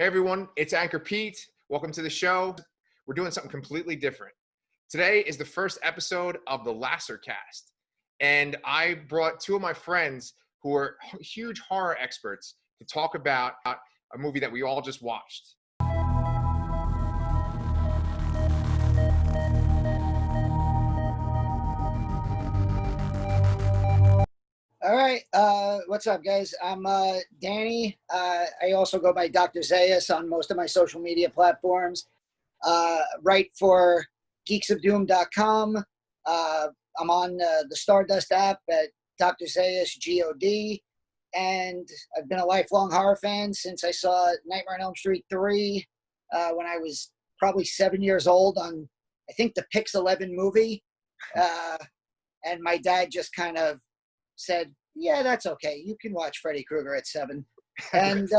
Hey everyone, it's Anchor Pete. Welcome to the show. We're doing something completely different. Today is the first episode of the LEVINE, and I brought two of my friends who are huge horror experts to talk about a movie that we all just watched. All right, what's up, guys? I'm Danny. I also go by Dr. Zayas on most of my social media platforms. Write for geeksofdoom.com. I'm on the Stardust app at Dr. Zayas God, and I've been a lifelong horror fan since I saw Nightmare on Elm Street 3 when I was probably 7 years old on, I think, the Pix 11 movie. And my dad just kind of said, yeah, that's okay. You can watch Freddy Krueger at 7. And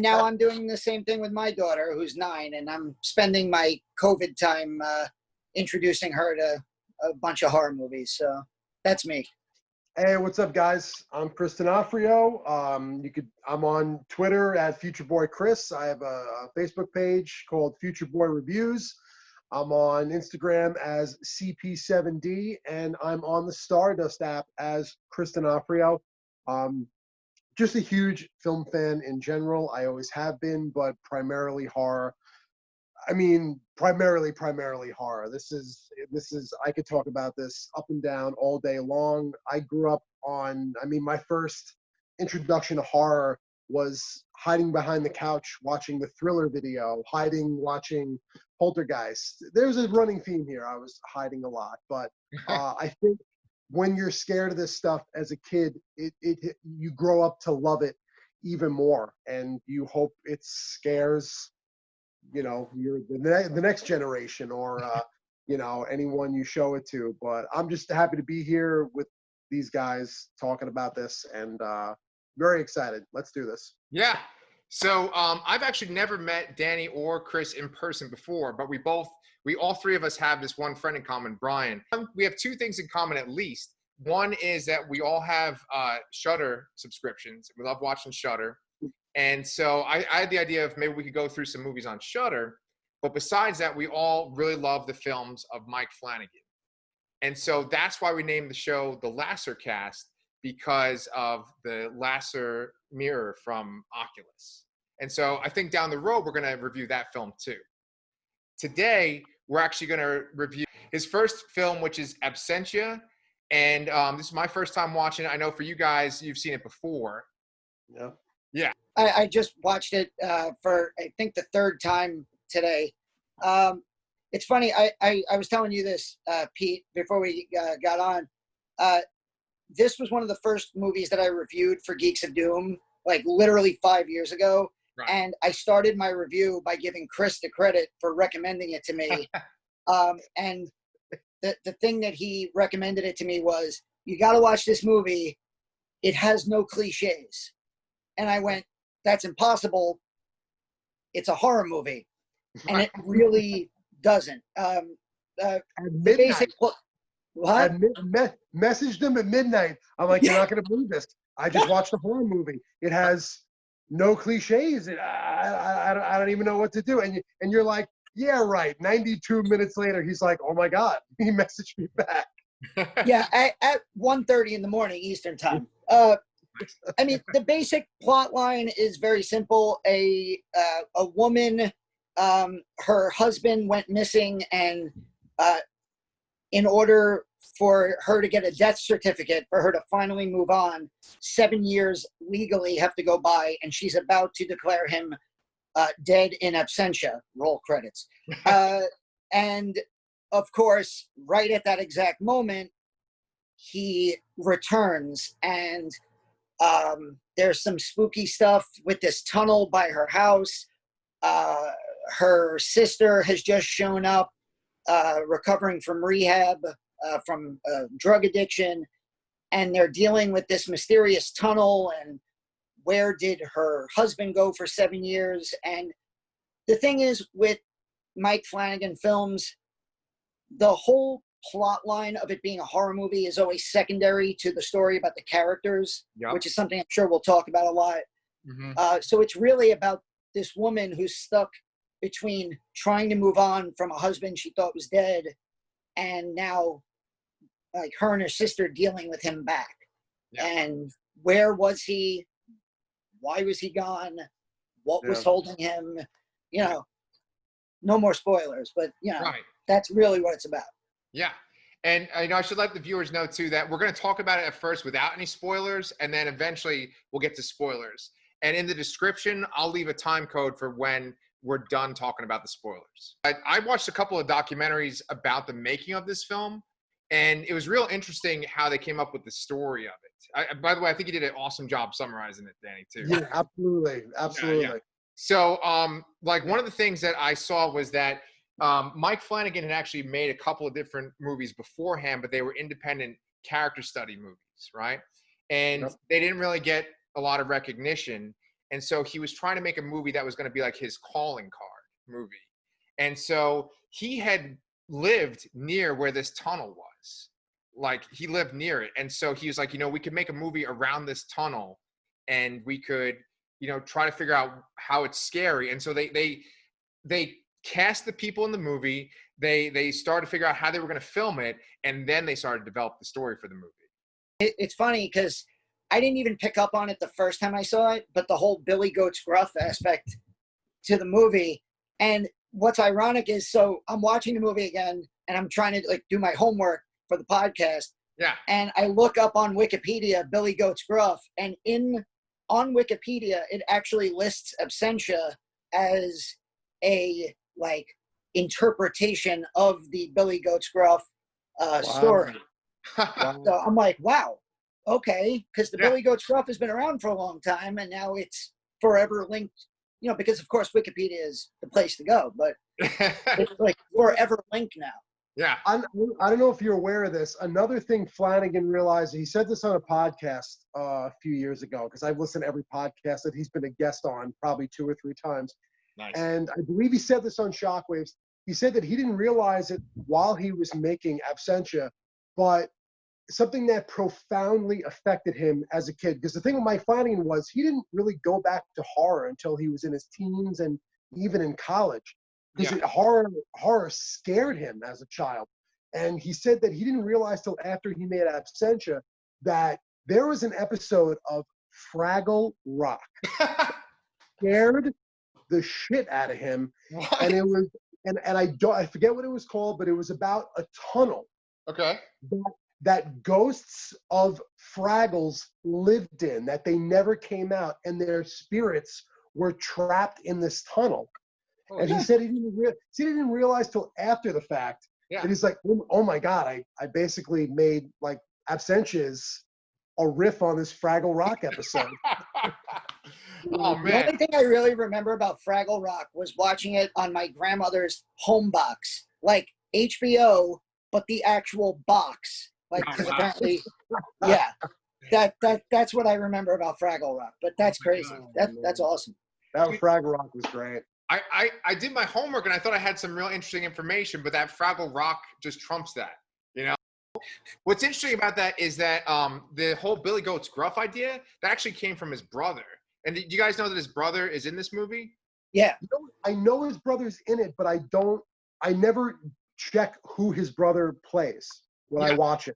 now I'm doing the same thing with my daughter, who's 9, and I'm spending my COVID time introducing her to a bunch of horror movies. So that's me. Hey, what's up, guys? I'm Chris D'Onofrio. I'm on Twitter at Future Boy Chris. I have a Facebook page called Future Boy Reviews. I'm on Instagram as CP7D, and I'm on the Stardust app as Chris D'Onofrio. Just a huge film fan in general. I always have been, but primarily horror. I mean, primarily horror. This is. I could talk about this up and down all day long. I grew up on. My first introduction to horror was hiding behind the couch watching the Thriller video, watching Poltergeist. There's a running theme here. I was hiding a lot, but I think when you're scared of this stuff as a kid, you grow up to love it even more, and you hope it scares, the next generation or anyone you show it to. But I'm just happy to be here with these guys talking about this, and very excited. Let's do this. Yeah. So I've actually never met Danny or Chris in person before, but we all three of us have this one friend in common, Brian. We have two things in common at least. One is that we all have Shudder subscriptions. We love watching Shudder. And so I had the idea of maybe we could go through some movies on Shudder. But besides that, we all really love the films of Mike Flanagan. And so that's why we named the show the LEVINE, because of the laser mirror from OCULUS. And so I think down the road, we're going to review that film too. Today, we're actually going to review his first film, which is Absentia. And this is my first time watching it. I know for you guys, you've seen it before. Yeah. Yeah. I just watched it for, I think, the third time today. It's funny. I was telling you this, Pete, before we got on. This was one of the first movies that I reviewed for Geeks of Doom, like literally 5 years ago. Right. And I started my review by giving Chris the credit for recommending it to me. And the thing that he recommended it to me was, you got to watch this movie. It has no cliches. And I went, that's impossible. It's a horror movie. And it really doesn't. The basic What? Messaged them at midnight. I'm like, you're not going to believe this. I just watched a horror movie. It has no cliches. I don't even know what to do. And you're like, yeah, right. 92 minutes later, he's like, oh my God. He messaged me back. Yeah, at 1:30 in the morning Eastern time. The basic plot line is very simple. A woman, her husband went missing, and in order for her to get a death certificate, for her to finally move on, 7 years legally have to go by, and she's about to declare him dead in absentia. Roll credits. And of course, right at that exact moment, he returns, and there's some spooky stuff with this tunnel by her house. Her sister has just shown up, recovering from rehab, from drug addiction, and they're dealing with this mysterious tunnel, and where did her husband go for 7 years? And the thing is, with Mike Flanagan films, the whole plot line of it being a horror movie is always secondary to the story about the characters, which is something I'm sure we'll talk about a lot. So it's really about this woman who's stuck between trying to move on from a husband she thought was dead, and now like her and her sister dealing with him back. Yeah. And where was he? Why was he gone? What was holding him? You know, no more spoilers, but you know, that's really what it's about. Yeah. And you know, I should let the viewers know too that we're going to talk about it at first without any spoilers, and then eventually we'll get to spoilers. And in the description, I'll leave a time code for when we're done talking about the spoilers. I watched a couple of documentaries about the making of this film, and it was real interesting how they came up with the story of it. By the way, I think you did an awesome job summarizing it, Danny, too. Yeah, absolutely. Absolutely. Yeah. So, like, one of the things that I saw was that Mike Flanagan had actually made a couple of different movies beforehand, but they were independent character study movies, right? And they didn't really get a lot of recognition. And so he was trying to make a movie that was going to be like his calling card movie. And so he had lived near where this tunnel was. Like, he lived near it. And so he was like, you know, we could make a movie around this tunnel, and we could, you know, try to figure out how it's scary. And so they cast the people in the movie. They started to figure out how they were going to film it, and then they started to develop the story for the movie. It's funny because I didn't even pick up on it the first time I saw it, but the whole Billy Goat's Gruff aspect to the movie. And what's ironic is, so I'm watching the movie again, and I'm trying to like do my homework for the podcast. Yeah. And I look up on Wikipedia Billy Goat's Gruff, and on Wikipedia it actually lists Absentia as a like interpretation of the Billy Goat's Gruff story. So I'm like, wow, okay, because the Billy Goat's Gruff has been around for a long time, and now it's forever linked. You know, because of course Wikipedia is the place to go, but it's like forever linked now. Yeah. I don't know if you're aware of this. Another thing Flanagan realized, he said this on a podcast a few years ago, because I've listened to every podcast that he's been a guest on probably 2 or 3 times. Nice. And I believe he said this on Shockwaves. He said that he didn't realize it while he was making Absentia, but something that profoundly affected him as a kid. Because the thing with Mike Flanagan was he didn't really go back to horror until he was in his teens and even in college. Because horror scared him as a child. And he said that he didn't realize till after he made Absentia that there was an episode of Fraggle Rock. Scared the shit out of him. What? And it was, and I forget what it was called, but it was about a tunnel. Okay. That ghosts of Fraggles lived in, that they never came out, and their spirits were trapped in this tunnel. And he said he didn't realize till after the fact. Yeah. And he's like, oh my God, I basically made like Absentia's a riff on this Fraggle Rock episode. Oh, The man. only thing I really remember about Fraggle Rock was watching it on my grandmother's home box, like HBO, but the actual box. Like, because apparently, that's what I remember about Fraggle Rock. But that's crazy. That's awesome. That Fraggle Rock was great. I did my homework, and I thought I had some real interesting information, but that Fraggle Rock just trumps that, you know? What's interesting about that is that the whole Billy Goat's Gruff idea, that actually came from his brother. And do you guys know that his brother is in this movie? Yeah. I know his brother's in it, but I never check who his brother plays when I watch it.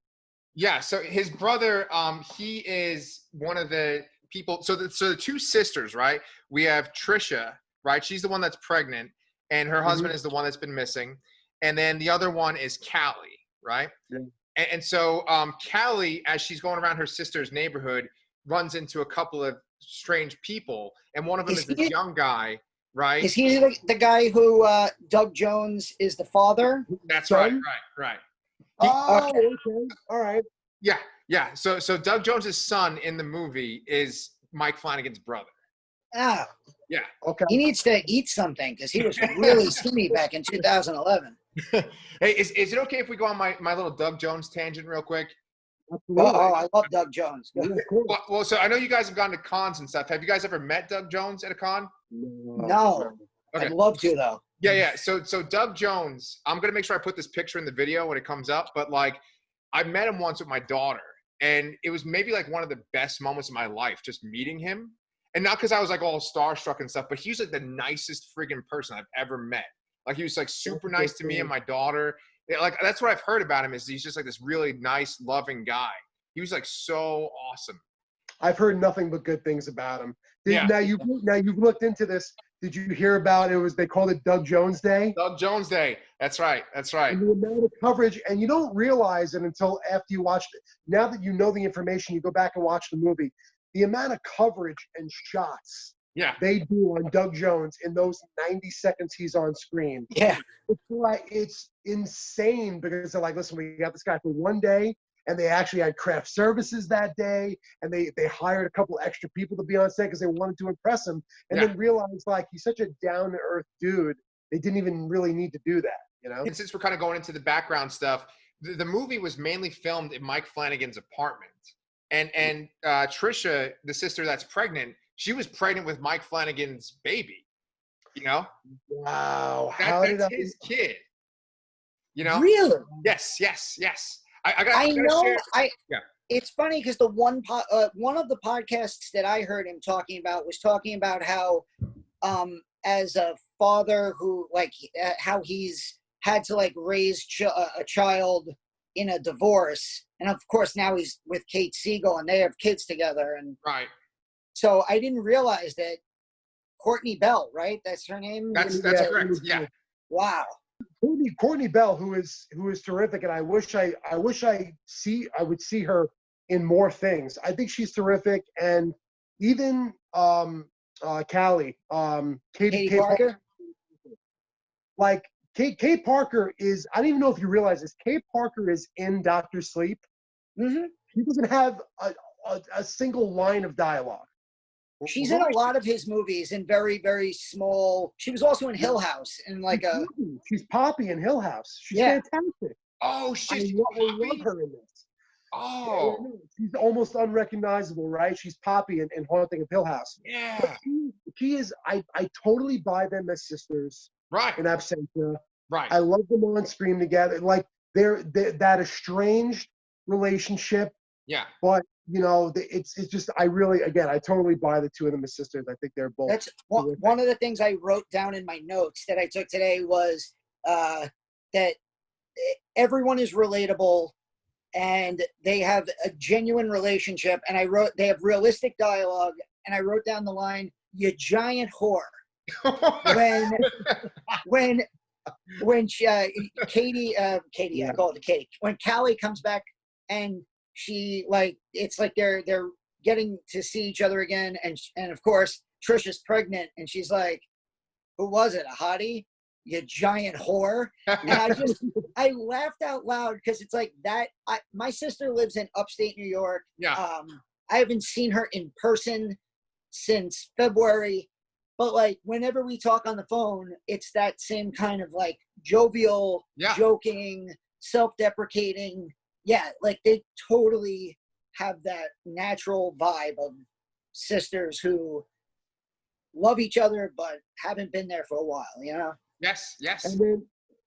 Yeah, so his brother, he is one of the people. So the 2 sisters, right? We have TRICIA, right? She's the one that's pregnant, and her husband is the one that's been missing. And then the other one is CALLIE, right? Yeah. And so CALLIE, as she's going around her sister's neighborhood, runs into a couple of strange people, and one of them is this young guy, right? Is he the guy who Doug Jones is the father? That's Son? right. Oh, okay. All right. Yeah. So Doug Jones's son in the movie is Mike Flanagan's brother. Ah. Yeah. Okay. He needs to eat something because he was really skinny back in 2011. Hey, is it okay if we go on my little Doug Jones tangent real quick? Absolutely. Oh, I love Doug Jones. Yeah, cool. Well, so I know you guys have gone to cons and stuff. Have you guys ever met Doug Jones at a con? No. Okay. I'd love to, though. Yeah. So Doug Jones, I'm gonna make sure I put this picture in the video when it comes up. But like, I met him once with my daughter, and it was maybe like one of the best moments of my life, just meeting him. And not because I was like all starstruck and stuff, but he was like the nicest friggin' person I've ever met. Like he was like super nice to me and my daughter. Yeah, like that's what I've heard about him is he's just like this really nice, loving guy. He was like so awesome. I've heard nothing but good things about him. Yeah. Now you've looked into this. Did you hear about it? They called it Doug Jones Day. Doug Jones Day. That's right. That's right. And the amount of coverage, and you don't realize it until after you watch it. Now that you know the information, you go back and watch the movie. The amount of coverage and shots they do on Doug Jones in those 90 seconds he's on screen. Yeah. It's insane because they're like, listen, we got this guy for one day, and they actually had craft services that day, and they hired a couple extra people to be on set because they wanted to impress him, and then realized like he's such a down-to-earth dude, they didn't even really need to do that, you know? And since we're kind of going into the background stuff, the movie was mainly filmed in Mike Flanagan's apartment. And Tricia, the sister that's pregnant, she was pregnant with Mike Flanagan's baby, you know? Wow. That's his kid, you know? Really? Yes. It's funny because the one of the podcasts that I heard him talking about was talking about how, as a father who how he's had to like raise a child in a divorce, and of course now he's with Kate Siegel and they have kids together, and right. So I didn't realize that Courtney Bell, right? That's her name. That's correct. Yeah. Wow. Courtney Bell, who is terrific, and I would see her in more things. I think she's terrific, and even Callie, Katie Parker. Like Kate Parker is. I don't even know if you realize this. Kate Parker is in Dr. Sleep. Mm-hmm. She doesn't have a single line of dialogue. She's in a lot of his movies in very, very small. She was also in Hill House in She's Poppy in Hill House. She's fantastic. Oh, she's I love her in this. Oh. Yeah, she's almost unrecognizable, right? She's Poppy in Haunting of Hill House. Yeah. But she is. I totally buy them as sisters. Right. In Absentia. Right. I love them on screen together. Like they're that estranged relationship. Yeah. But you know, it's just I totally buy the two of them as sisters. I think they're both. That's one of the things I wrote down in my notes that I took today was that everyone is relatable and they have a genuine relationship. And they have realistic dialogue. And I wrote down the line, "You giant whore." when Katie, I call it Katie. When Callie comes back and she it's like they're getting to see each other again, and of course Tricia's pregnant, and she's like, "Who was it? A hottie? You giant whore!" And I laughed out loud because it's like that. My sister lives in upstate New York. Yeah. I haven't seen her in person since February, but like whenever we talk on the phone, it's that same kind of like jovial, joking, self-deprecating. Yeah, like they totally have that natural vibe of sisters who love each other but haven't been there for a while, you know? Yes.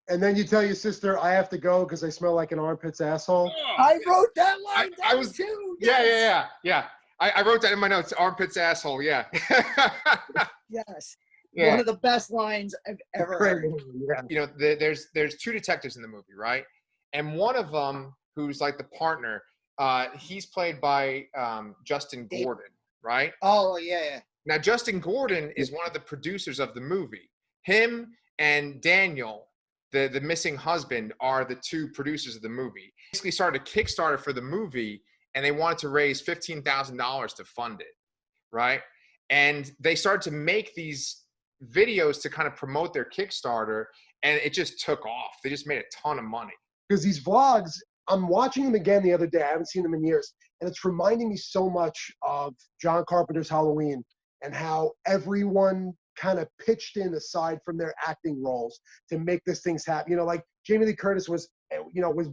And then you tell your sister, "I have to go because I smell like an armpit's asshole." I wrote that line down too. Yes. Yeah. I wrote that in my notes. Armpit's asshole. Yeah. Yes. Yeah. One of the best lines I've ever heard. Yeah. You know, there's two detectives in the movie, right? And one of them, who's like the partner, he's played by Justin Gordon, right? Oh, yeah. Now, Justin Gordon is one of the producers of the movie. Him and Daniel, the missing husband, are the two producers of the movie. Basically started a Kickstarter for the movie, and they wanted to raise $15,000 to fund it, right? And they started to make these videos to kind of promote their Kickstarter, and it just took off. They just made a ton of money. Because these vlogs, I'm watching them again the other day. I haven't seen them in years. And it's reminding me so much of John Carpenter's Halloween and how everyone kind of pitched in aside from their acting roles to make this thing happen. You know, like Jamie Lee Curtis was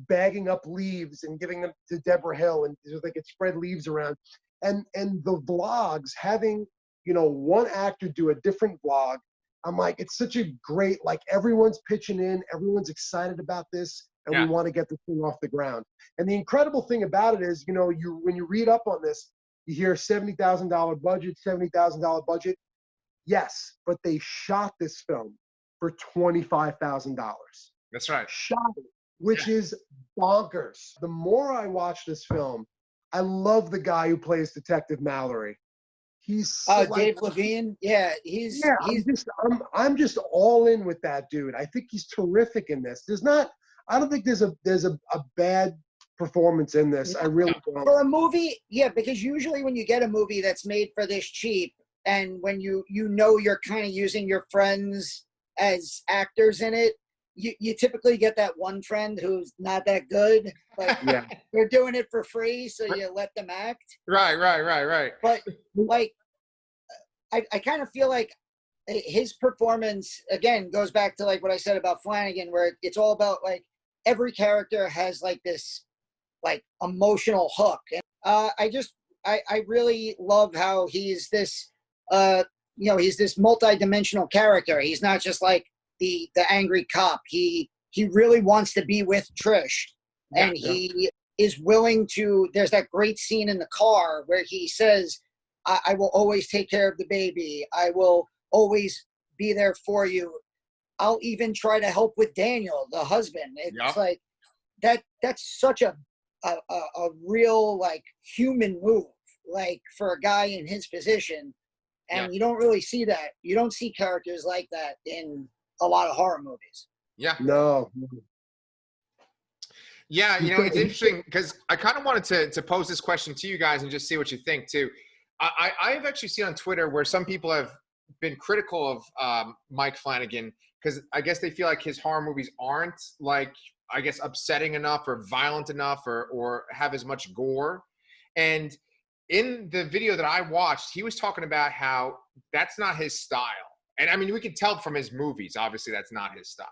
bagging up leaves and giving them to Deborah Hill, and so they could spread leaves around. And the vlogs, having, one actor do a different vlog, I'm like, it's such a great, like everyone's pitching in, everyone's excited about this. And we want to get this thing off the ground. And the incredible thing about it is, when you read up on this, You hear $70,000 budget, $70,000 budget. Yes, but they shot this film for $25,000. That's right. Shot it, which is bonkers. The more I watch this film, I love the guy who plays Detective Mallory. He's Dave Levine. Yeah, he's I'm just all in with that dude. I think he's terrific in this. I don't think there's a bad performance in this. I really don't. For a movie, yeah, because usually when you get a movie that's made for this cheap, and when you know you're kind of using your friends as actors in it, you typically get that one friend who's not that good, but they're doing it for free, so you let them act. Right. But like, I kind of feel like his performance again goes back to like what I said about Flanagan, where it's all about like every character has like this like emotional hook, and I really love how he's this he's this multi-dimensional character. He's not just like the angry cop. He really wants to be with Trish, and he is willing to. There's that great scene in the car where he says, I will always take care of the baby. I will always be there for you. I'll even try to help with Daniel, the husband. It's like that's such a real like human move, like for a guy in his position. And you don't really see that. You don't see characters like that in a lot of horror movies. Yeah. No. Yeah, it's interesting because I kind of wanted to pose this question to you guys and just see what you think too. I've actually seen on Twitter where some people have been critical of Mike Flanagan because I guess they feel like his horror movies aren't like, I guess, upsetting enough or violent enough or have as much gore. And in the video that I watched, he was talking about how that's not his style. And I mean, we can tell from his movies, obviously that's not his style.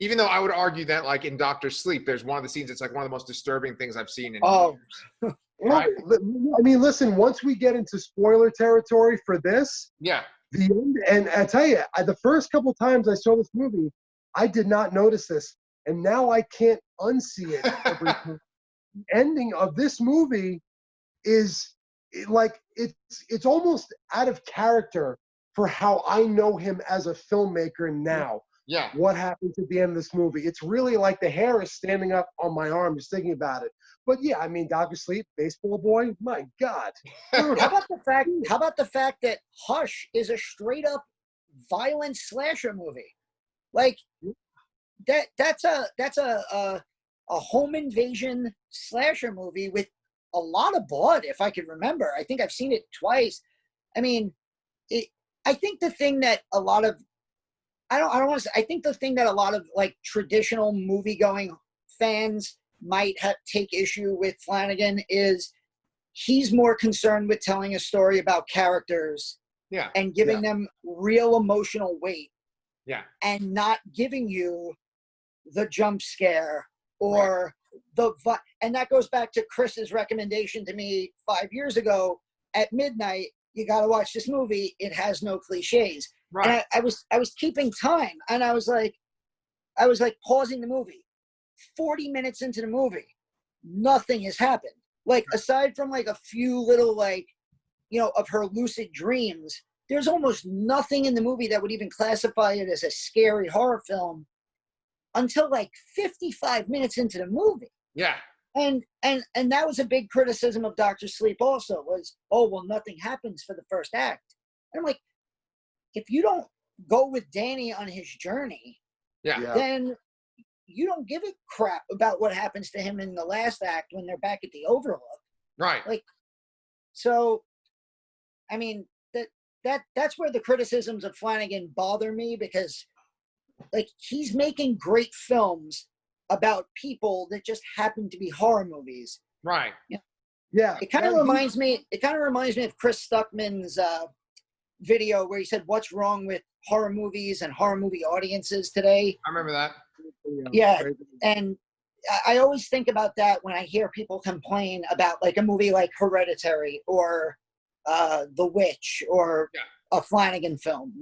Even though I would argue that like in Dr. Sleep, there's one of the scenes that's like one of the most disturbing things I've seen in years. Right? I mean, listen, once we get into spoiler territory for this, the end, and I tell you, the first couple times I saw this movie, I did not notice this. And now I can't unsee it. The ending of this movie is like it's almost out of character for how I know him as a filmmaker now. What happens at the end of this movie? It's really like the hair is standing up on my arm just thinking about it. But yeah, I mean, Dr. Sleep, Baseball Boy, my God. How about the fact that Hush is a straight up violent slasher movie? Like that's a home invasion slasher movie with a lot of blood, if I can remember. I think I've seen it twice. I mean, I think the thing that a lot of I think the thing that a lot of like traditional movie-going fans might take issue with Flanagan is he's more concerned with telling a story about characters and giving them real emotional weight and not giving you the jump scare or and that goes back to Chris's recommendation to me 5 years ago at midnight. You got to watch this movie. It has no cliches. And I was keeping time, and I was like pausing the movie. 40 minutes into the movie, nothing has happened. Like aside from like a few little like, of her lucid dreams, there's almost nothing in the movie that would even classify it as a scary horror film until like 55 minutes into the movie. And that was a big criticism of Dr. Sleep also was, oh, well, nothing happens for the first act. And I'm like, if you don't go with Danny on his journey, then you don't give a crap about what happens to him in the last act when they're back at the Overlook. Like, so, I mean, that's where the criticisms of Flanagan bother me because, like, he's making great films about people that just happen to be horror movies. It kind of reminds me. It kind of reminds me of Chris Stuckman's video where he said, "What's wrong with horror movies and horror movie audiences today?" I remember that. And I always think about that when I hear people complain about like a movie like Hereditary or The Witch or a Flanagan film.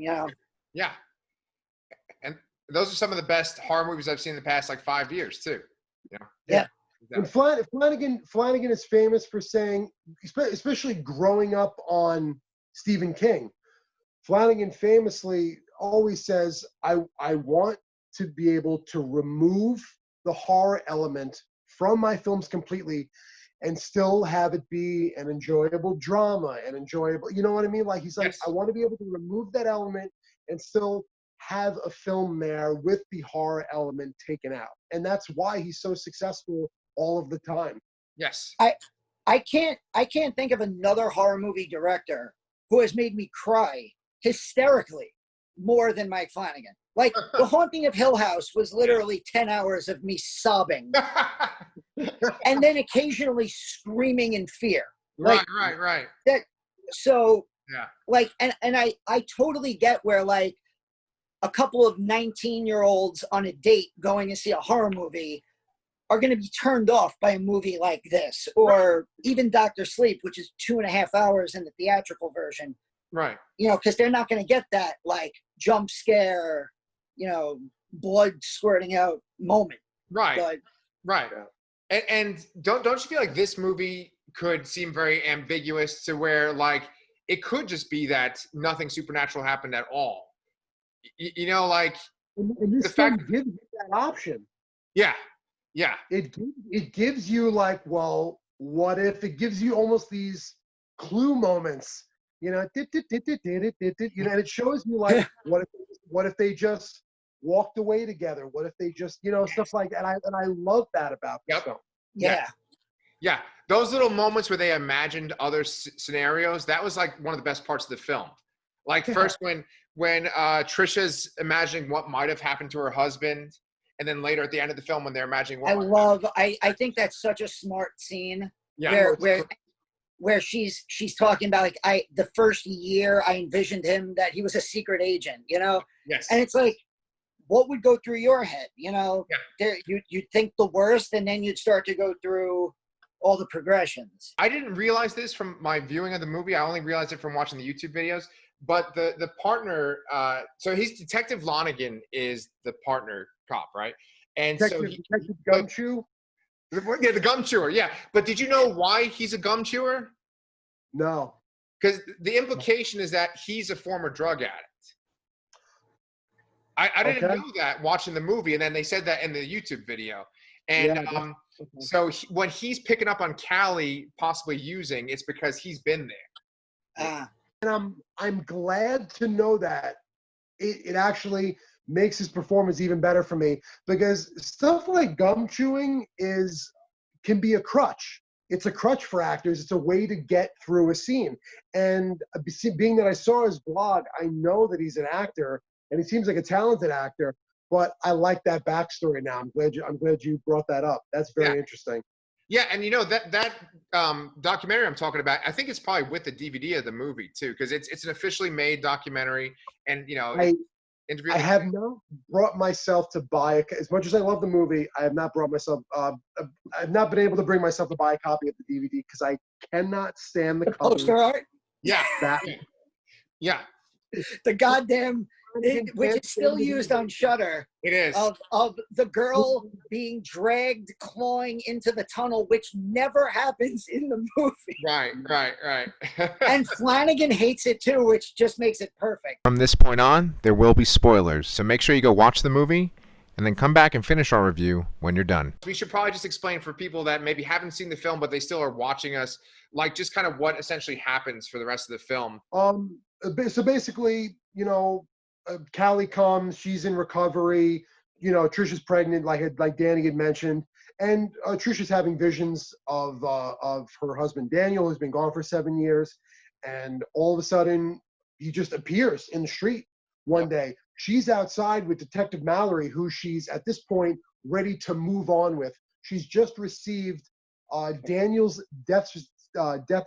And those are some of the best horror movies I've seen in the past like 5 years too. when Flanagan is famous for saying, especially growing up on Stephen King, Flanagan famously always says, I want to be able to remove the horror element from my films completely and still have it be an enjoyable drama and enjoyable, you know what I mean? Like, he's like, Yes. I want to be able to remove that element and still have a film there with the horror element taken out. And that's why he's so successful all of the time. Yes. I can't think of another horror movie director who has made me cry hysterically more than Mike Flanagan. Like, The Haunting of Hill House was literally 10 hours of me sobbing and then occasionally screaming in fear. Like, Right. So, Yeah. like, and I totally get where, like, a couple of 19-year-olds on a date going to see a horror movie are going to be turned off by a movie like this, or even Dr. Sleep, which is 2.5 hours in the theatrical version. Right. You know, because they're not going to get that, like, jump scare, you know, blood squirting out moment. Right. But, Right. And don't you feel like this movie could seem very ambiguous to where, like, it could just be that nothing supernatural happened at all? You know, like, and this the film fact, gives you that option. yeah. It gives you, like, well, what if? It gives you almost these clue moments, you know, you know, and it shows you, like, what if they just walked away together? What if they just, you know, stuff like that. And I love that about this film. yeah. Those little moments where they imagined other scenarios, that was like one of the best parts of the film. Like, first when Tricia's imagining what might have happened to her husband, and then later at the end of the film when they're imagining what I think that's such a smart scene. Yeah. Where she's talking about, like, the first year I envisioned him that he was a secret agent, you know? Yes. And it's like, what would go through your head, you know? Yeah. You'd think the worst, and then you'd start to go through all the progressions. I didn't realize this from my viewing of the movie. I only realized it from watching the YouTube videos. But the partner, so he's Detective Flanagan is the partner cop, right? And Detective Gumshoe? Yeah, the gum chewer, yeah. But did you know why he's a gum chewer? No. Because the implication is that he's a former drug addict. I didn't know that watching the movie, and then they said that in the YouTube video. And so when he's picking up on CALLIE possibly using, it's because he's been there. And I'm glad to know that. It actually makes his performance even better for me, because stuff like gum chewing can be a crutch. It's a crutch for actors. It's a way to get through a scene. And being that I saw his blog, I know that he's an actor, and he seems like a talented actor. But I like that backstory now. I'm glad you brought that up. That's very interesting. Yeah, and you know that documentary I'm talking about, I think it's probably with the DVD of the movie too, because it's an officially made documentary, and you know. I have not brought myself to buy it. As much as I love the movie, I have not brought myself. I've not been able to bring myself to buy a copy of the DVD because I cannot stand the cover. Poster art. Yeah. Yeah. The goddamn, which is still used on Shudder. It is. Of the girl being dragged, clawing into the tunnel, which never happens in the movie. Right. And Flanagan hates it too, which just makes it perfect. From this point on, there will be spoilers, so make sure you go watch the movie and then come back and finish our review when you're done. We should probably just explain for people that maybe haven't seen the film, but they still are watching us, like, just kind of what essentially happens for the rest of the film. So basically, you know, CALLIE comes, she's in recovery, you know, Tricia's pregnant, like Danny had mentioned, and Tricia's having visions of her husband Daniel, who's been gone for 7 years, and all of a sudden he just appears in the street one day. She's outside with Detective Mallory, who she's at this point ready to move on with. She's just received Daniel's death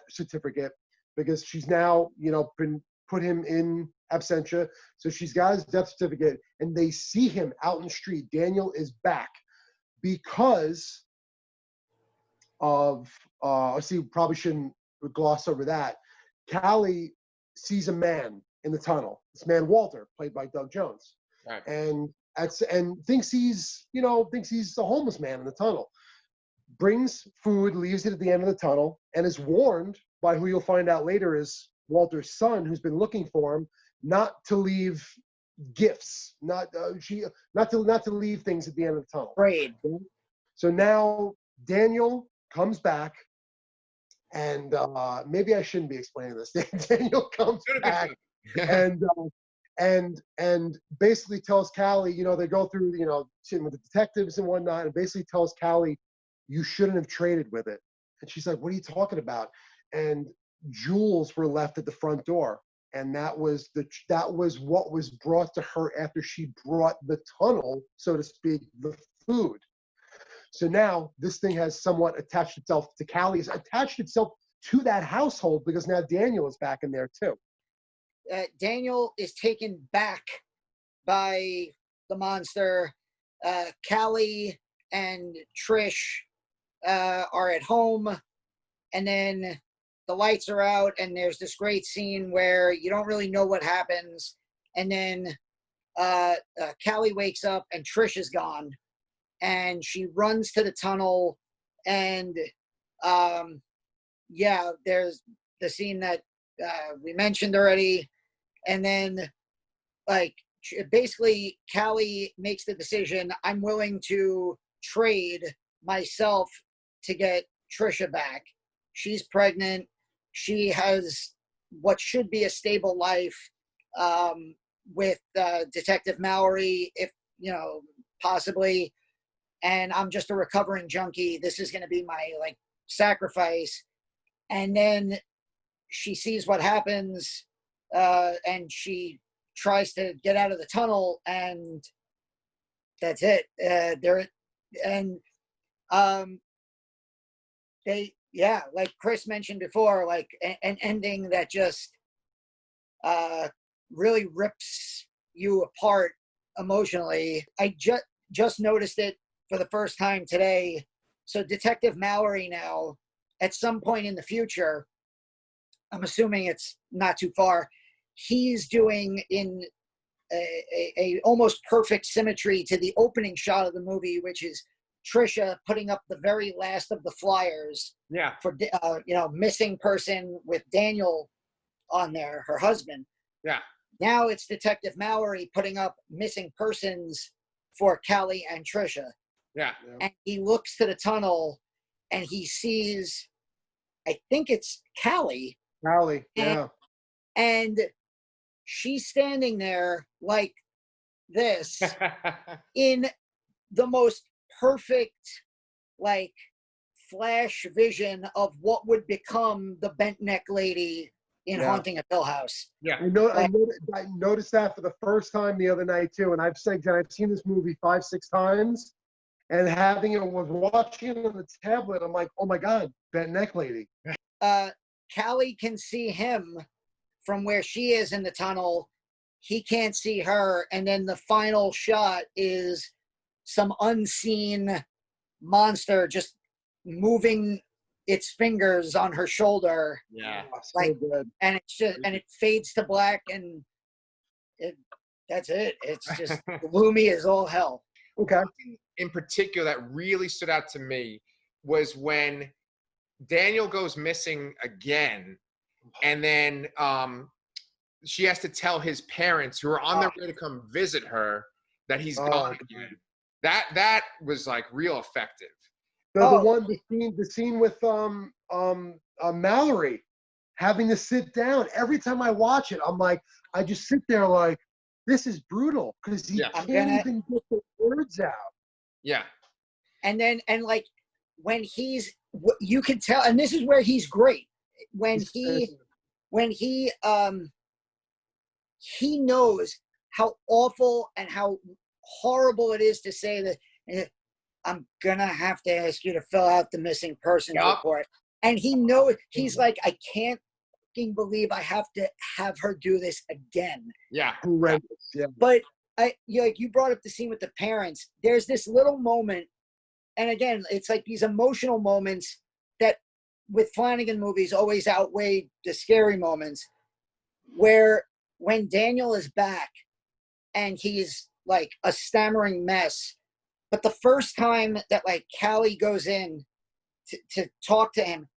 certificate, because she's now, you know, put him in absentia. So she's got his death certificate, and they see him out in the street. Daniel is back because of, probably shouldn't gloss over that. CALLIE sees a man in the tunnel. This man, Walter, played by Doug Jones. Right. And thinks he's a homeless man in the tunnel. brings food, leaves it at the end of the tunnel, and is warned by who you'll find out later is Walter's son, who's been looking for him, not to leave gifts, not to leave things at the end of the tunnel. Right. So now Daniel comes back, and maybe I shouldn't be explaining this. Daniel comes back and basically tells Callie, you know, they go through, you know, sitting with the detectives and whatnot, and basically tells Callie, you shouldn't have traded with it. And she's like, what are you talking about? And jewels were left at the front door. And that was what was brought to her after she brought the tunnel, so to speak, the food. So now this thing has somewhat attached itself to Callie, it's attached itself to that household, because now Daniel is back in there too. Daniel is taken back by the monster. Callie and Trish are at home, and then the lights are out, and there's this great scene where you don't really know what happens, and then Callie wakes up and Trish is gone, and she runs to the tunnel, and yeah, there's the scene that we mentioned already, and then like basically Callie makes the decision, I'm willing to trade myself to get Trisha back. She's pregnant. She has what should be a stable life with Detective Mallory, if, you know, possibly. And I'm just a recovering junkie. This is going to be my, like, sacrifice. And then she sees what happens, and she tries to get out of the tunnel, and that's it. Yeah, like Chris mentioned before, like an ending that just really rips you apart emotionally. I just noticed it for the first time today. So Detective Mallory now, at some point in the future, I'm assuming it's not too far, he's doing in a almost perfect symmetry to the opening shot of the movie, which is Trisha putting up the very last of the flyers for you know, missing person with Daniel on there, her husband. Yeah. Now it's Detective Mallory putting up missing persons for Callie and Trisha. Yeah. And he looks to the tunnel and he sees, I think it's Callie. Callie, yeah. And she's standing there like this in the most perfect, like, flash vision of what would become the bent neck lady in Haunting of Hill House. Yeah. I noticed that for the first time the other night too, and I've seen this movie 5-6 times, and watching it on the tablet, I'm like, oh my God, bent neck lady. Callie can see him from where she is in the tunnel. He can't see her, and then the final shot is some unseen monster just moving its fingers on her shoulder. Yeah. Like, So good. and it's just, and it fades to black, and that's it. It's just gloomy as all hell. Okay. Something in particular that really stood out to me was when Daniel goes missing again, and then she has to tell his parents, who are on their way to come visit her, that he's gone again. That was like real effective. The scene with Mallory having to sit down. Every time I watch it, I'm like, I just sit there like, this is brutal, because he can't even get the words out. Yeah. And then, and like, when you can tell, and this is where he's great, when he knows how awful and how horrible it is to say that, I'm gonna have to ask you to fill out the missing persons report. And he knows, he's like, I can't fucking believe I have to have her do this again. Yeah. Horrendous. Yeah. But you brought up the scene with the parents. There's this little moment, and again, it's like these emotional moments that with Flanagan movies always outweigh the scary moments, where when Daniel is back and he's like a stammering mess, but the first time that like Callie goes in to talk to him.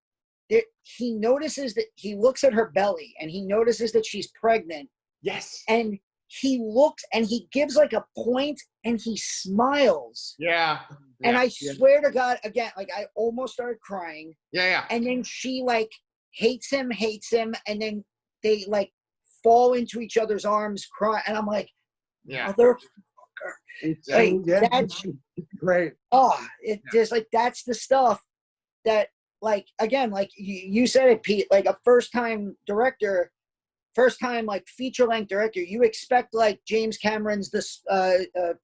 He notices that he looks at her belly and he notices that she's pregnant. Yes. And he looks and he gives like a point and he smiles. Yeah. And I swear to God, again, like I almost started crying. Yeah. And then she like hates him. And then they like fall into each other's arms, cry. And I'm like, motherfucker. It's like, that's great. Oh, just like, that's the stuff that, like, again, like you said it, Pete, like a first-time director, like feature-length director, you expect like James Cameron's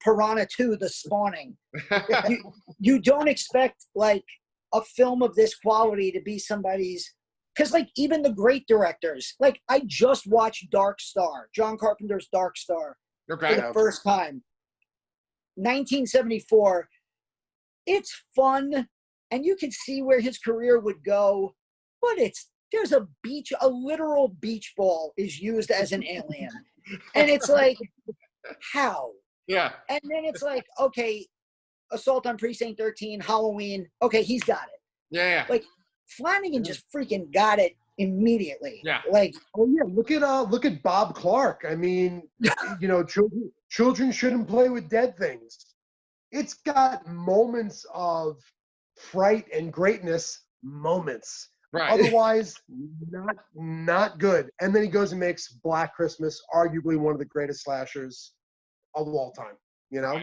Piranha 2, The Spawning. you don't expect like a film of this quality to be somebody's, because like even the great directors, like I just watched Dark Star, John Carpenter's Dark Star, for the first time. 1974. It's fun. And you can see where his career would go, but there's a literal beach ball is used as an alien. And it's like, how? Yeah. And then it's like, okay, Assault on Precinct 13, Halloween. Okay, he's got it. Yeah. Like Flanagan just freaking got it immediately. Yeah. Like, oh yeah, look at Bob Clark. I mean, you know, children shouldn't play with dead things. It's got moments of fright and greatness, moments. Right. Otherwise, not good. And then he goes and makes Black Christmas, arguably one of the greatest slashers of all time. You know,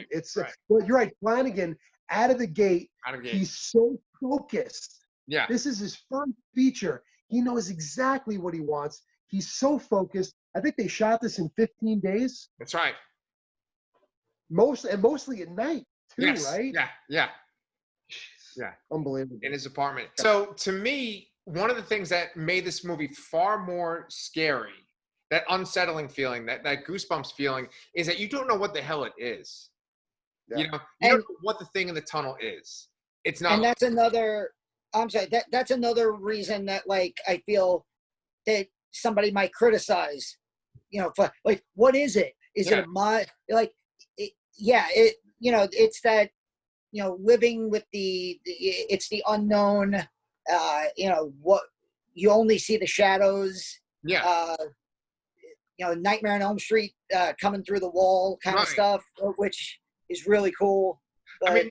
well, you're right. Flanagan, out of the gate, he's so focused. Yeah. This is his first feature. He knows exactly what he wants. He's so focused. I think they shot this in 15 days. That's right. Mostly at night too, right? Yeah. Unbelievable. In his apartment. So to me, one of the things that made this movie far more scary, that unsettling feeling, that goosebumps feeling, is that you don't know what the hell it is. Yeah. You know, you don't know what the thing in the tunnel is. It's not. And that's another. I'm sorry. That's another reason that like I feel that somebody might criticize. You know, for, like, what is it? Is it a like? You know, it's that. You know, living with it's the unknown, you know, what you only see the shadows. Yeah. You know, Nightmare on Elm Street coming through the wall kind of stuff, which is really cool. But, I mean,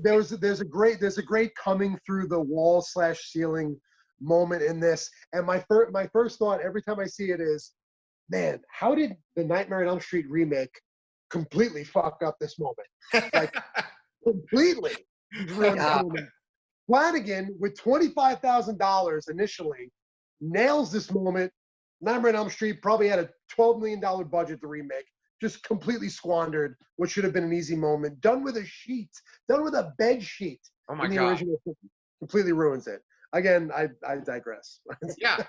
there's a great coming through the wall / ceiling moment in this. And my first thought every time I see it is, man, how did the Nightmare on Elm Street remake completely fuck up this moment? Like, completely. Flanagan, with $25,000 initially, nails this moment. Nightmare on Elm Street probably had a $12 million budget to remake. Just completely squandered what should have been an easy moment. Done with a sheet. Done with a bed sheet. Oh my God. Original completely ruins it. Again, I digress. Yeah.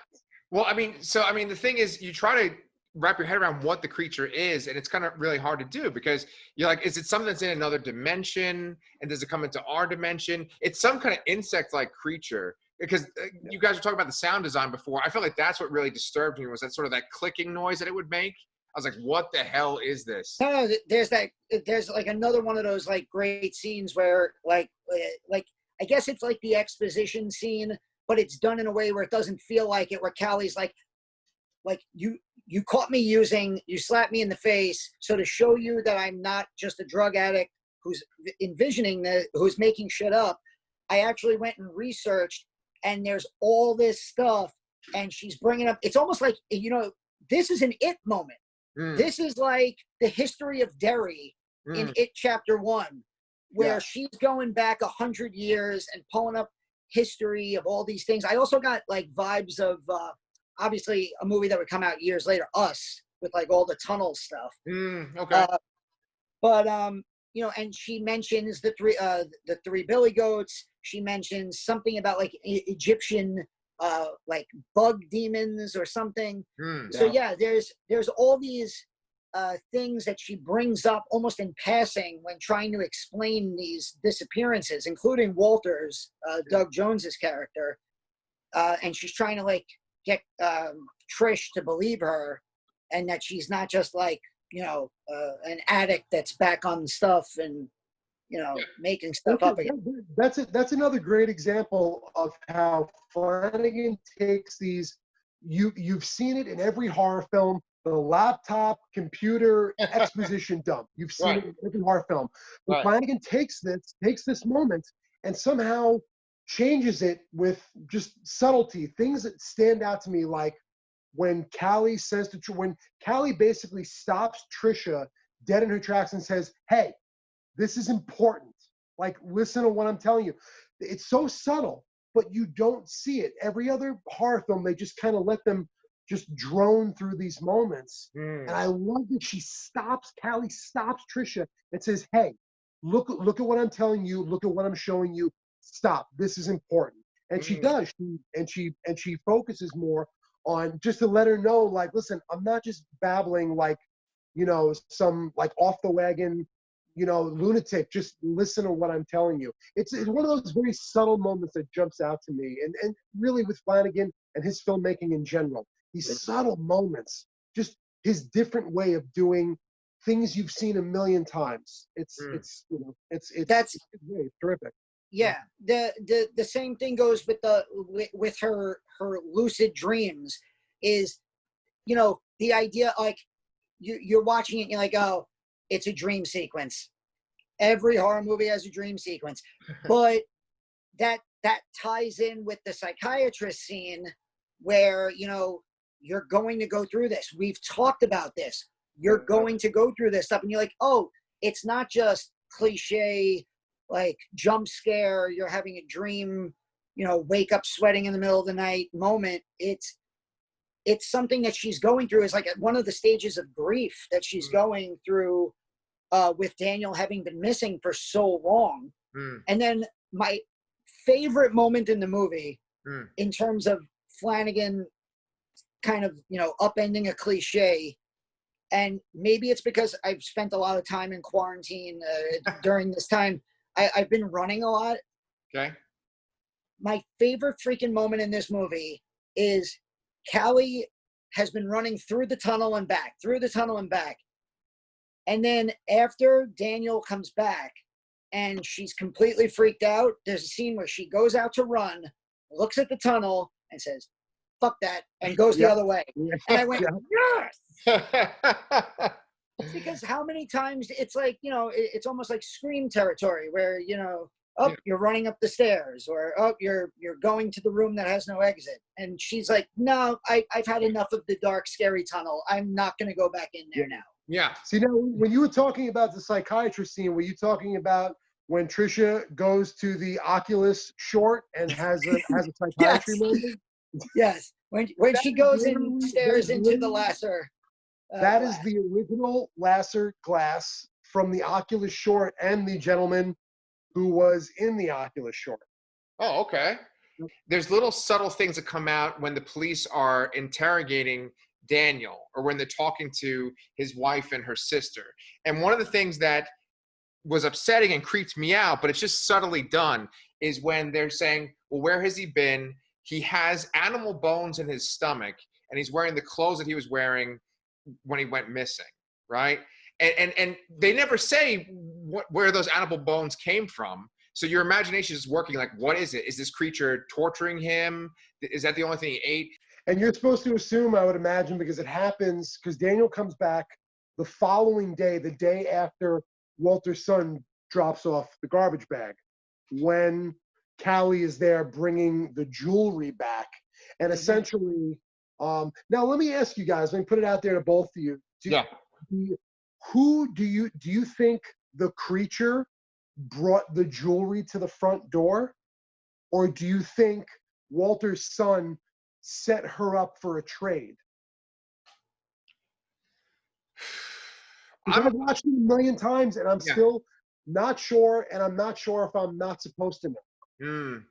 Well, I mean, the thing is, you try to wrap your head around what the creature is, and it's kind of really hard to do, because you're like, is it something that's in another dimension, and does it come into our dimension? It's some kind of insect-like creature, because you guys were talking about the sound design before. I feel like that's what really disturbed me, was that sort of that clicking noise that it would make. I was like, what the hell is this? No, there's like another one of those like great scenes where like I guess it's like the exposition scene, but it's done in a way where it doesn't feel like it, where Callie's like you caught me you slapped me in the face. So to show you that I'm not just a drug addict who's who's making shit up, I actually went and researched, and there's all this stuff, and she's bringing up, it's almost like, you know, this is an It moment. This is like the history of Derry in It Chapter 1, where she's going back 100 years and pulling up history of all these things. I also got like vibes of, obviously a movie that would come out years later, Us, with like all the tunnel stuff. Okay. You know, and she mentions the three billy goats. She mentions something about like Egyptian like bug demons or something. So yeah, there's all these things that she brings up almost in passing when trying to explain these disappearances, including Walter's, Doug Jones's character, and she's trying to like get Trish to believe her, and that she's not just like, you know, an addict that's back on stuff. And you know, Yeah. making stuff up again. That's another great example of how Flanagan takes these. You've seen it in every horror film. The laptop, computer, exposition dump. You've seen Right. it in every horror film. But Right. Flanagan takes this moment and somehow changes it with just subtlety. Things that stand out to me, like when Callie says when Callie basically stops Tricia dead in her tracks and says, "Hey, this is important. Like, listen to what I'm telling you." It's so subtle, but you don't see it. Every other horror film, they just kind of let them just drone through these moments. And I love that Callie stops Tricia and says, "Hey, look at what I'm telling you. Look at what I'm showing you. Stop. This is important." And she does. She focuses more on just to let her know, like, listen, I'm not just babbling like, you know, some like off the wagon, you know, lunatic. Just listen to what I'm telling you. It's one of those very subtle moments that jumps out to me. And really with Flanagan and his filmmaking in general, these subtle moments, just his different way of doing things you've seen a million times. It's you know, it's great, terrific. Yeah, the same thing goes with her lucid dreams. Is, you know, the idea, like, you're watching it and you're like, oh, it's a dream sequence. Every horror movie has a dream sequence, but that ties in with the psychiatrist scene where, you know, you're going to go through this. We've talked about this. You're going to go through this stuff, and you're like, oh, it's not just cliche, like jump scare, you're having a dream, you know, wake up sweating in the middle of the night moment. It's something that she's going through. Is like one of the stages of grief that she's going through with Daniel having been missing for so long. And then my favorite moment in the movie, in terms of Flanagan kind of, you know, upending a cliche, and maybe it's because I've spent a lot of time in quarantine during this time. I've been running a lot. Okay. My favorite freaking moment in this movie is Callie has been running through the tunnel and back, And then after Daniel comes back and she's completely freaked out, there's a scene where she goes out to run, looks at the tunnel and says, "Fuck that," and goes the other way. And I went, yes! It's because how many times it's like, you know, it's almost like Scream territory where, you know, oh, you're running up the stairs, or oh, you're going to the room that has no exit. And she's like, no, I've had enough of the dark, scary tunnel. I'm not going to go back in there now. Yeah. See, now, when you were talking about the psychiatrist scene, were you talking about when Tricia goes to the Oculus short and has a psychiatry moment? Yes. When she goes and stares into the Lasser. That is the original Lasser glass from the Oculus short and the gentleman who was in the Oculus short. Oh, okay. There's little subtle things that come out when the police are interrogating Daniel, or when they're talking to his wife and her sister. And one of the things that was upsetting and creeped me out, but it's just subtly done, is when they're saying, well, where has he been? He has animal bones in his stomach, and he's wearing the clothes that he was wearing when he went missing, right? And they never say where those animal bones came from. So your imagination is working like, what is it? Is this creature torturing him? Is that the only thing he ate? And you're supposed to assume, I would imagine, because it happens, because Daniel comes back the following day, the day after Walter's son drops off the garbage bag, when Callie is there bringing the jewelry back. And essentially, now let me ask you guys, let me put it out there to both of you. Who do you think the creature brought the jewelry to the front door? Or do you think Walter's son set her up for a trade? I've watched it a million times and I'm still not sure, and I'm not sure if I'm not supposed to know.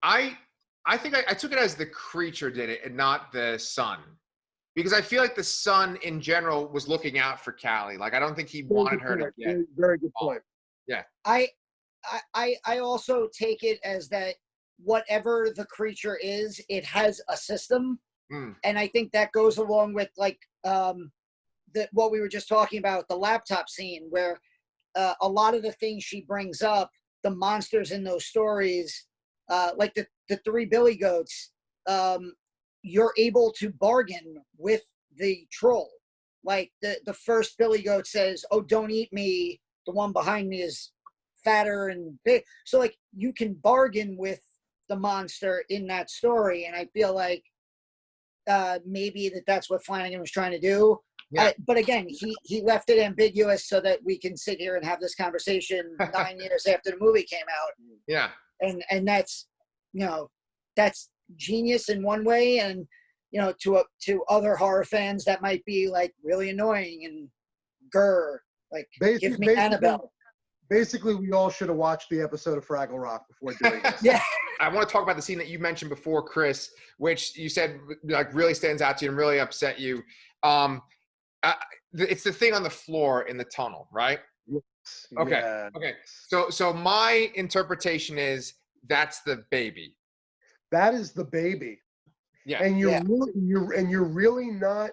I think I took it as the creature did it and not the son. Because I feel like the son in general was looking out for Callie. Like, I don't think he wanted her to get. Very good point. Yeah. I also take it as that whatever the creature is, it has a system. And I think that goes along with like what we were just talking about, the laptop scene where a lot of the things she brings up, the monsters in those stories, like the three billy goats, you're able to bargain with the troll. Like the first billy goat says, "Oh, don't eat me. The one behind me is fatter and big." So like you can bargain with the monster in that story, and I feel like maybe that's what Flanagan was trying to do. Yeah. But again, he left it ambiguous so that we can sit here and have this conversation 9 years after the movie came out. Yeah. And that's, you know, that's genius in one way, and you know, to other horror fans that might be like really annoying and like give me Annabelle. Basically, we all should have watched the episode of Fraggle Rock before doing this. Yeah. I want to talk about the scene that you mentioned before, Chris, which you said like really stands out to you and really upset you. It's the thing on the floor in the tunnel, right? Yes. Okay. Yes. Okay. So my interpretation is that's the baby. That is the baby. Yeah. And you're really not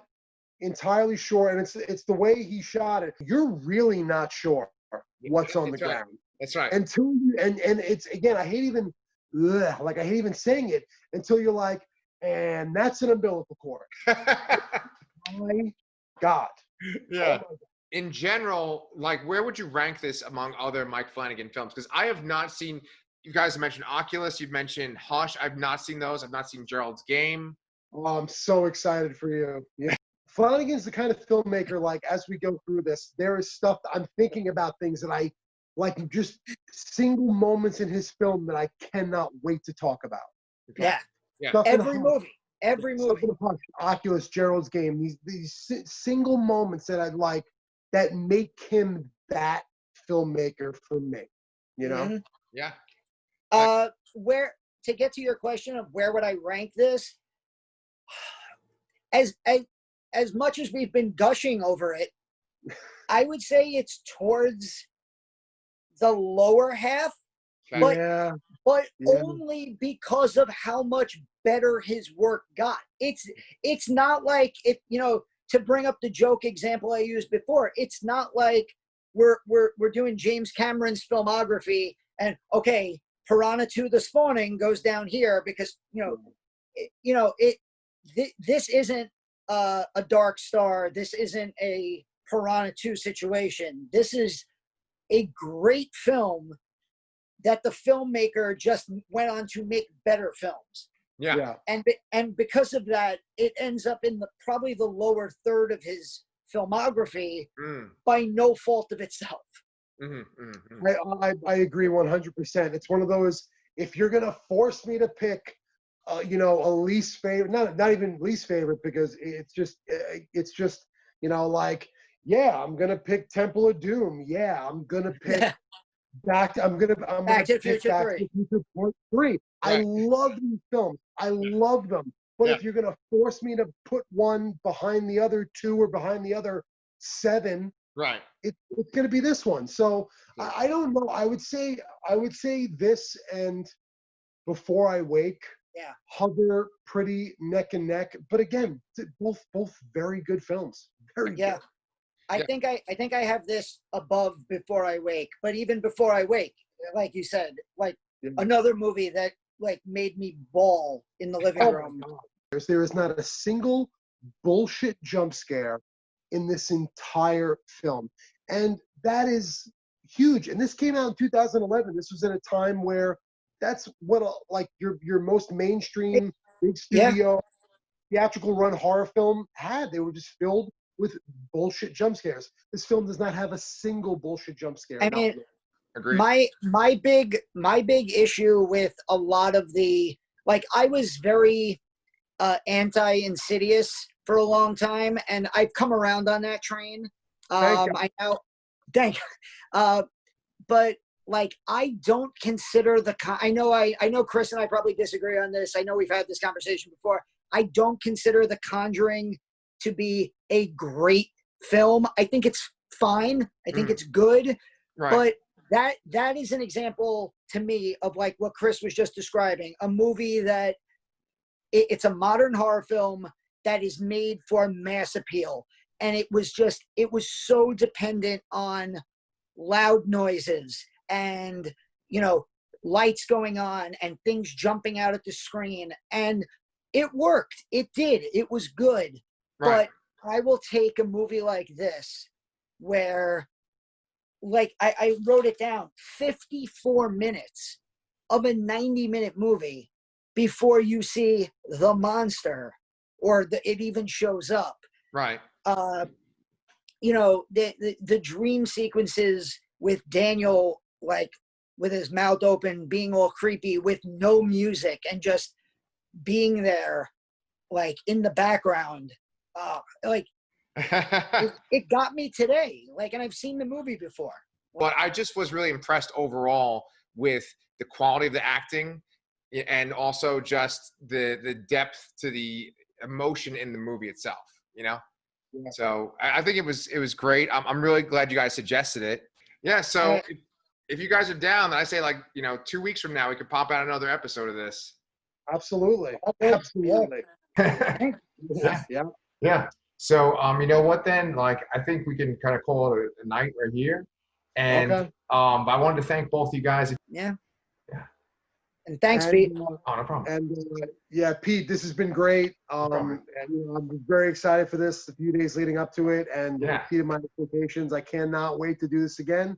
entirely sure, and it's the way he shot it. You're really not sure what's on the ground. That's right. Until you and it's again, I hate even saying it until you're like, and that's an umbilical cord. My God. Yeah. Oh, in general, like, where would you rank this among other Mike Flanagan films? Because I have not seen. You guys have mentioned Oculus. You've mentioned Hush. I've not seen those. I've not seen Gerald's Game. Oh, I'm so excited for you. Yeah. Flanagan's the kind of filmmaker, like, as we go through this, there is stuff I'm thinking about, things that I like, just single moments in his film that I cannot wait to talk about. Okay. Yeah. Every movie. Hush, Oculus, Gerald's Game, these single moments that I like that make him that filmmaker for me, you know? Mm-hmm. Yeah. Where, to get to your question of where would I rank this, as much as we've been gushing over it, I would say it's towards the lower half, but only because of how much better his work got. It's not like, it, you know, to bring up the joke example I used before, it's not like we're doing James Cameron's filmography and okay, Piranha 2: The Spawning goes down here because this isn't a Dark Star. This isn't a Piranha 2 situation. This is a great film that the filmmaker just went on to make better films. Yeah. And because of that, it ends up in probably the lower third of his filmography by no fault of itself. I agree 100%. It's one of those, if you're gonna force me to pick, a least favorite, not even least favorite, because it's just, like, yeah, I'm gonna pick Temple of Doom. Yeah, I'm gonna pick Back to the Future 3. Right. I love these films. I love them. But if you're gonna force me to put one behind the other two or behind the other 7, right, it's gonna be this one. So I don't know. I would say this and Before I Wake hover pretty neck and neck. But again, both very good films. Very good. I think I have this above Before I Wake, but even Before I Wake, like you said, like another movie that like made me bawl in the living room. There is not a single bullshit jump scare in this entire film, and that is huge. And this came out in 2011. This was at a time where that's what like your most mainstream big studio theatrical run horror film had. They were just filled with bullshit jump scares. This film does not have a single bullshit jump scare. I mean, my big issue with a lot of the, like, I was very anti-Insidious for a long time, and I've come around on that train. I know, but like, I don't consider I know Chris and I probably disagree on this. I know we've had this conversation before. I don't consider The Conjuring to be a great film. I think it's fine. I think it's good. Right. But that is an example to me of like what Chris was just describing, a movie that it's a modern horror film that is made for mass appeal. And it was so dependent on loud noises and, you know, lights going on and things jumping out at the screen. And it worked. It did. It was good. Right. But I will take a movie like this where, like, I wrote it down, 54 minutes of a 90-minute movie before you see the monster or it even shows up. Right. You know, the dream sequences with Daniel, like, with his mouth open, being all creepy with no music and just being there, like, in the background. Like, it got me today. Like, and I've seen the movie before. But I just was really impressed overall with the quality of the acting and also just the depth to the emotion in the movie itself, you know? Yeah. So I think it was great. I'm really glad you guys suggested it. Yeah. So if you guys are down, then I say, like, you know, 2 weeks from now, we could pop out another episode of this. Absolutely. Absolutely. Yeah. So, you know what then? Like, I think we can kind of call it a night right here. And I wanted to thank both you guys. Yeah. Yeah. And thanks, Pete. Oh, no problem. And yeah, Pete, this has been great. And, you know, I'm very excited for this, a few days leading up to it, and exceeded my expectations. I cannot wait to do this again.